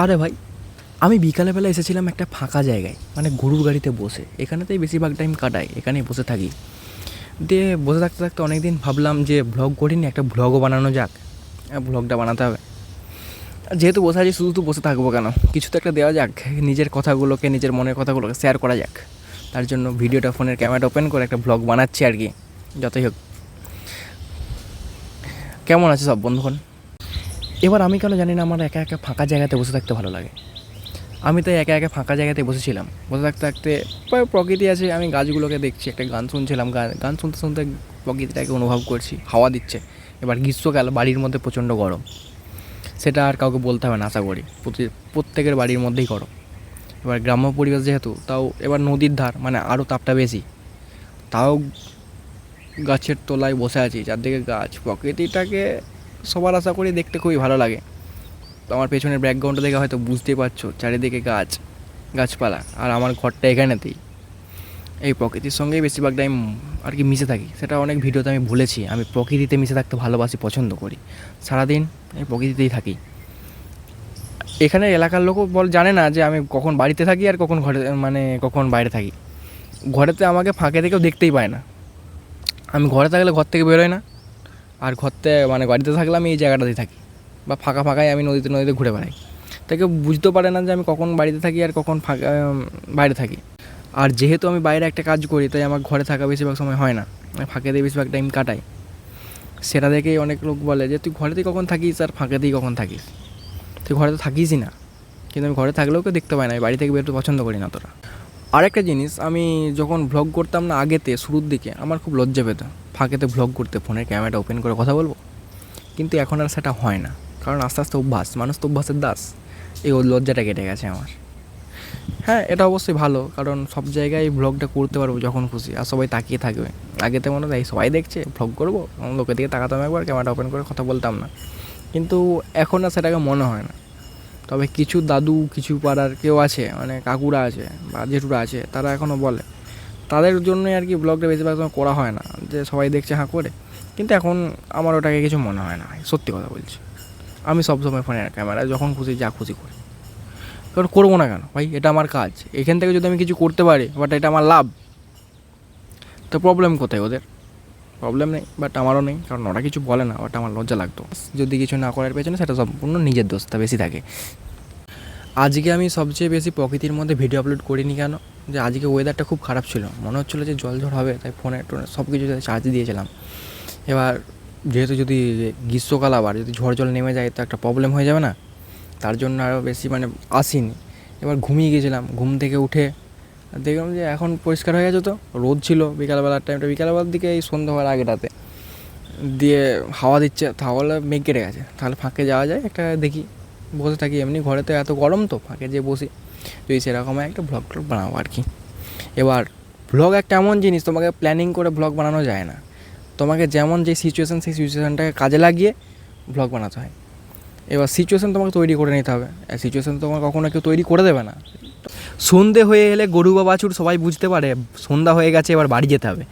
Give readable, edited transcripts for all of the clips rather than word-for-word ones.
আরে ভাই, আমি বিকালবেলা এসেছিলাম একটা ফাঁকা জায়গায়, মানে গরুর গাড়িতে বসে। এখানেতেই বেশিরভাগ টাইম কাটাই, এখানেই বসে থাকি। দিয়ে বসে থাকতে থাকতে অনেক দিন ভাবলাম যে ভ্লগ করিনি, একটা ভ্লগও বানানো যাক। ভ্লগটা বানাতে হবে। যেহেতু বসে আছি, শুধু বসে থাকবো কেন, কিছু তো একটা দেওয়া যাক। নিজের কথাগুলোকে, নিজের মনের কথাগুলোকে শেয়ার করা যাক। তার জন্য ভিডিওটা, ফোনের ক্যামেরাটা ওপেন করে একটা ভ্লগ বানাচ্ছি আর কি। যতই হোক, কেমন আছে সব বন্ধুগণ? এবার আমি কেন জানি না আমার একা একা ফাঁকা জায়গাতে বসে থাকতে ভালো লাগে। আমি তাই একা একা ফাঁকা জায়গাতে বসেছিলাম। বসে থাকতে থাকতে প্রকৃতি আছে, আমি গাছগুলোকে দেখছি, একটা গান শুনছিলাম। গান শুনতে শুনতে প্রকৃতিটাকে অনুভব করছি, হাওয়া দিচ্ছে। এবার গ্রীষ্মকাল, বাড়ির মধ্যে প্রচণ্ড গরম, সেটা আর কাউকে বলতে হবে না আশা করি, প্রত্যেকের বাড়ির মধ্যেই গরম। এবার গ্রাম্য পরিবেশ যেহেতু, তাও এবার নদীর ধার, মানে আরও তাপটা বেশি। তাও গাছের তলায় বসে আছি, চারদিকে গাছ, প্রকৃতিটাকে সবার আশা করি দেখতে খুবই ভালো লাগে। তো আমার পেছনের ব্যাকগ্রাউন্ডটা দেখে হয়তো বুঝতেই পারছো, চারিদিকে গাছ, গাছপালা। আর আমার ঘরটা এখানেতেই। এই প্রকৃতির সঙ্গেই বেশিরভাগ টাইম আর কি মিশে থাকি। সেটা অনেক ভিডিওতে আমি বলেছি, আমি প্রকৃতিতে মিশে থাকতে ভালোবাসি, পছন্দ করি। সারাদিন এই প্রকৃতিতেই থাকি। এখানের এলাকার লোকও জানে না যে আমি কখন বাড়িতে থাকি আর কখন ঘরে, মানে কখন বাইরে থাকি। ঘরেতে আমাকে ফাঁকে থেকেও দেখতেই পায় না। আমি ঘরে থাকলে ঘর থেকে বেরোই না, আর ঘরতে মানে বাড়িতে থাকলে আমি এই জায়গাটাতেই থাকি, বা ফাঁকা ফাঁকায় আমি নদীতে নদীতে ঘুরে বেড়াই। তাকে বুঝতেও পারে না যে আমি কখন বাড়িতে থাকি আর কখন ফাঁকা বাইরে থাকি। আর যেহেতু আমি বাইরে একটা কাজ করি, তাই আমার ঘরে থাকা বেশিরভাগ সময় হয় না, আমি ফাঁকেতেই বেশিরভাগ টাইম কাটাই। সেটা দেখেই অনেক লোক বলে যে তুই ঘরেতেই কখন থাকিস আর ফাঁকেতেই কখন থাকিস, তুই ঘরে তো থাকিসই না। কিন্তু আমি ঘরে থাকলেও কেউ দেখতে পাই না, আমি বাড়ি থেকে বেরোতে পছন্দ করি না তোরা। আরেকটা জিনিস, আমি যখন ভ্লগ করতাম না আগেতে, শুরুর দিকে আমার খুব লজ্জা পেত ফাঁকেতে ভ্লগ করতে, ফোনের ক্যামেরাটা ওপেন করে কথা বলবো। কিন্তু এখন আর সেটা হয় না, কারণ আস্তে আস্তে অভ্যাস, মানুষ তো অভ্যাসের দাস। এই লজ্জাটা কেটে গেছে আমার। হ্যাঁ, এটা অবশ্যই ভালো, কারণ সব জায়গায় ভ্লগটা করতে পারবো যখন খুশি, আর সবাই তাকিয়ে থাকবে। আগে তো মনে হয় সবাই দেখছে, ভ্লগ করবো, লোকের দিকে তাকাতাম একবার, ক্যামেরাটা ওপেন করে কথা বলতাম না। কিন্তু এখন আর সেটাকে মনে হয় না। তবে কিছু দাদু, কিছু পাড়ার কেউ আছে, মানে কাকুরা আছে বা জেঠুরা আছে, তারা এখনও বলে। তাদের জন্যই আর কি ব্লগটা বেশিরভাগ সময় করা হয় না, যে সবাই দেখছে হাঁ করে। কিন্তু এখন আমার ওটাকে কিছু মনে হয় না, সত্যি কথা বলছি। আমি সবসময় ফোনের ক্যামেরা যখন খুশি যা খুশি করি, কারণ করবো না কেন ভাই, এটা আমার কাজ। এখান থেকে যদি আমি কিছু করতে পারি, বাট এটা আমার লাভ, তো প্রবলেম কোথায় ওদের? প্রবলেম নেই, বাট আমারও নেই, কারণ ওরা কিছু বলে না, বাট আমার লজ্জা লাগতো যদি কিছু না করার পেছনে, সেটা সম্পূর্ণ নিজের দোষটা বেশি থাকে। আজকে আমি সবচেয়ে বেশি প্রকৃতির মধ্যে ভিডিও আপলোড করিনি কেন, যে আজকে ওয়েদারটা খুব খারাপ ছিল, মনে হচ্ছিলো যে জল ঝড় হবে, তাই ফোনে টোনে সব কিছু চার্জ দিয়েছিলাম। এবার যেহেতু যদি গ্রীষ্মকাল, আবার যদি ঝড় জল নেমে যায় তো একটা প্রবলেম হয়ে যাবে না, তার জন্য আরও বেশি মানে আসিনি। এবার ঘুমিয়ে গেছিলাম, ঘুম থেকে উঠে দেখলাম যে এখন পরিষ্কার হয়ে গেছে। তো রোদ ছিল বিকালবেলার টাইমটা, বিকালবেলার দিকে এই সন্ধ্যা হওয়ার আগেটাতে, দিয়ে হাওয়া দিচ্ছে, তাহলে মেঘ কেটে গেছে, তাহলে ফাঁকে যাওয়া যায় একটা দেখি, বসে থাকি। এমনি ঘরেতে এত গরম, তো ফাঁকে যেয়ে বসি, যদি সেরকম একটা ভ্লগ ট্লগ বানাবো আর কি। এবার ভ্লগ একটা এমন জিনিস, তোমাকে প্ল্যানিং করে ভ্লগ বানানো যায় না। তোমাকে যেমন যে সিচুয়েশান, সেই সিচুয়েশানটাকে কাজে লাগিয়ে ভ্লগ বানাতে হয়। এবার সিচুয়েশান তোমাকে তৈরি করে নিতে হবে, সিচুয়েশান তোমার কখনো কেউ তৈরি করে দেবে না। সন্ধে হয়ে এলে গরু বা বাছুর সবাই বুঝতে পারে সন্ধ্যা হয়ে গেছে, এবার বাড়ি যেতে হবে।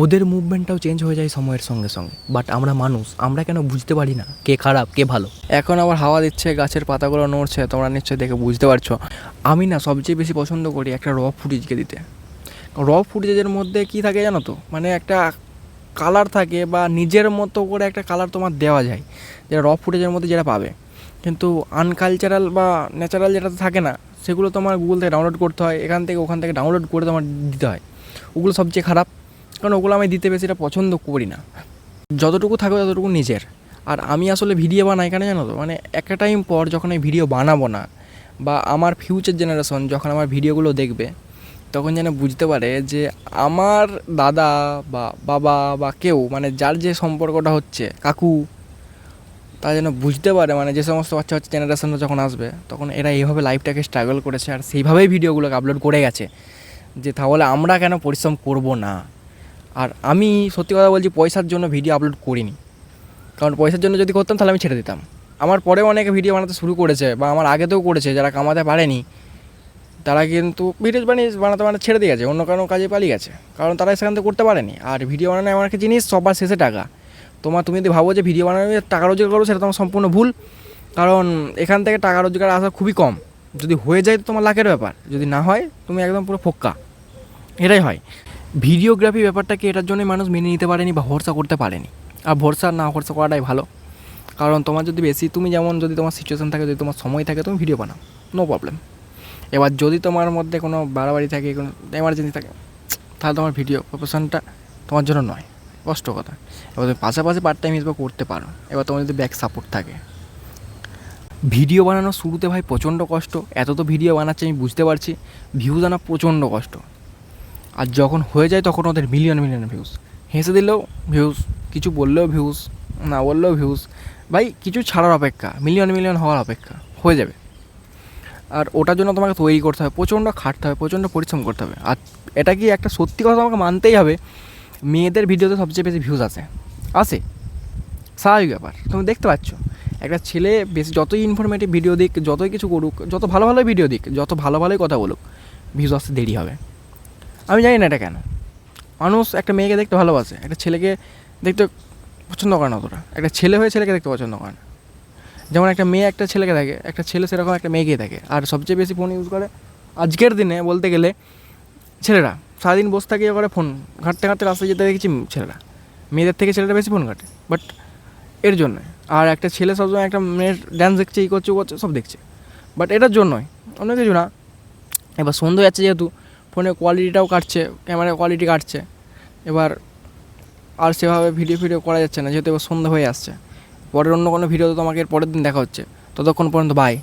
ওদের মুভমেন্টটাও চেঞ্জ হয়ে যায় সময়ের সঙ্গে সঙ্গে, বাট আমরা মানুষ, আমরা কেন বুঝতে পারি না কে খারাপ কে ভালো? এখন আবার হাওয়া দিচ্ছে, গাছের পাতাগুলো নড়ছে, তোমরা নিশ্চয়ই দেখে বুঝতে পারছো। আমি না সবচেয়ে বেশি পছন্দ করি একটা র ফুটেজকে দিতে। র ফুটেজের মধ্যে কী থাকে জানো তো, মানে একটা কালার থাকে, বা নিজের মতো করে একটা কালার তোমার দেওয়া যায়, যেটা র ফুটেজের মধ্যে যেটা পাবে। কিন্তু আনকালচারাল বা ন্যাচারাল যেটা থাকে না, সেগুলো তোমার গুগল থেকে ডাউনলোড করতে হয়, এখান থেকে ওখান থেকে ডাউনলোড করে তোমার দিতে হয়। ওগুলো সবচেয়ে খারাপ, কারণ ওগুলো আমি দিতে বেশিটা পছন্দ করি না। যতটুকু থাকবে ততটুকু নিজের। আর আমি আসলে ভিডিও বানাই কেন জানো তো, মানে একটা টাইম পর যখন আমি ভিডিও বানাবো না, বা আমার ফিউচার জেনারেশন যখন আমার ভিডিওগুলো দেখবে, তখন যেন বুঝতে পারে যে আমার দাদা বা বাবা বা কেউ, মানে যার যে সম্পর্কটা হচ্ছে, কাকু, তা যেন বুঝতে পারে, মানে যে সমস্ত বাচ্চা বাচ্চা জেনারেশনরা যখন আসবে, তখন এরা এইভাবে লাইফটাকে স্ট্রাগল করেছে আর সেইভাবেই ভিডিওগুলোকে আপলোড করে গেছে, যে তাহলে আমরা কেন পরিশ্রম করব না। আর আমি সত্যি কথা বলছি, পয়সার জন্য ভিডিও আপলোড করিনি, কারণ পয়সার জন্য যদি করতাম তাহলে আমি ছেড়ে দিতাম। আমার পরেও অনেকে ভিডিও বানাতে শুরু করেছে, বা আমার আগেতেও করেছে, যারা কামাতে পারেনি, তারা কিন্তু ভিডিও বানাতে বানাতে ছেড়ে দিয়ে গেছে, অন্য কোনো কাজে পালিয়ে গেছে, কারণ তারা সেখান থেকে করতে পারেনি। আর ভিডিও বানানো এমন একটা জিনিস, সবার শেষে টাকা। তুমি যদি ভাবো যে ভিডিও বানানো টাকা রোজগার করো, সেটা তোমার সম্পূর্ণ ভুল, কারণ এখান থেকে টাকা রোজগার আসা খুবই কম। যদি হয়ে যায় তো তোমার লাখের ব্যাপার, যদি না হয় তুমি একদম পুরো ফোক্কা, এটাই হয়। ভিডিওগ্রাফি ব্যাপারটাকে এটার জন্যই মানুষ মেনে নিতে পারেনি বা ভরসা করতে পারেনি। আর ভরসা না ভরসা করাটাই ভালো। কারণ তোমার যদি বেশি, তুমি যেমন যদি তোমার সিচুয়েশান থাকে, যদি তোমার সময় থাকে, তুমি ভিডিও বানাও, নো প্রবলেম। এবার যদি তোমার মধ্যে কোনো বাড়াবাড়ি থাকে, কোনো এমার্জেন্সি থাকে, তাহলে তোমার ভিডিও প্রফেশনটা তোমার জন্য নয়, কষ্ট কথা। এবার তুমি পাশাপাশি পার্ট টাইম হিসেবে করতে পারো, এবার তোমার যদি ব্যাক সাপোর্ট থাকে। ভিডিও বানানো শুরুতে ভাই প্রচণ্ড কষ্ট, এত তো ভিডিও বানাচ্ছে আমি বুঝতে পারছি, ভিউজ আনা প্রচণ্ড কষ্ট। আর যখন হয়ে যায় তখন ওদের মিলিয়ন মিলিয়ন ভিউজ, হেসে দিলেও ভিউজ, কিছু বললেও ভিউজ, না বললেও ভিউজ। ভাই কিছু ছাড়ার অপেক্ষা, মিলিয়ন মিলিয়ন হওয়ার অপেক্ষা, হয়ে যাবে। আর ওটার জন্য তোমাকে তৈরি করতে হবে, প্রচণ্ড খাটতে হবে, প্রচণ্ড পরিশ্রম করতে হবে। আর এটা কি একটা সত্যি কথা আমাকে মানতেই হবে, মেয়েদের ভিডিওতে সবচেয়ে বেশি ভিউজ আসে, স্বাভাবিক ব্যাপার। তুমি দেখতে পাচ্ছ একটা ছেলে বেশি যতই ইনফরমেটিভ ভিডিও দিক, যতই কিছু করুক, যত ভালো ভালোই ভিডিও দিক, যত ভালো ভালোই কথা বলুক, ভিউজ আসতে দেরি হবে। আমি জানি না এটা কেন। মানুষ একটা মেয়েকে দেখতে ভালোবাসে, একটা ছেলেকে দেখতে পছন্দ করে না অতটা। একটা ছেলে হয়ে ছেলেকে দেখতে পছন্দ করে না। যেমন একটা মেয়ে একটা ছেলেকে দেখে, একটা ছেলে সেরকম একটা মেয়েকেই দেখে। আর সবচেয়ে বেশি ফোন ইউজ করে আজকের দিনে বলতে গেলে ছেলেরা। সারাদিন বসে থাকে করে ফোন ঘাঁটতে ঘাঁটতে রাস্তায় যেতে দেখেছি ছেলেরা, মেয়েদের থেকে ছেলেরা বেশি ফোন ঘাঁটে। বাট এর জন্যে। আর একটা ছেলে সবসময় একটা মেয়ের ড্যান্স দেখছে, এই করছে ও করছে, সব দেখছে, বাট এটার জন্যই, অন্য কিছু না। এবার সন্ধ্যে যাচ্ছে যেহেতু, ফোনের কোয়ালিটিটাও কাটছে, ক্যামেরার কোয়ালিটি কাটছে। এবার আর সেভাবে ভিডিও করা যাচ্ছে না, যেহেতু এবার সন্ধ্যা হয়ে আসছে। পরের অন্য কোনো ভিডিও তো তোমাকে এর পরের দিন দেখা হচ্ছে। ততক্ষণ পর্যন্ত বাই।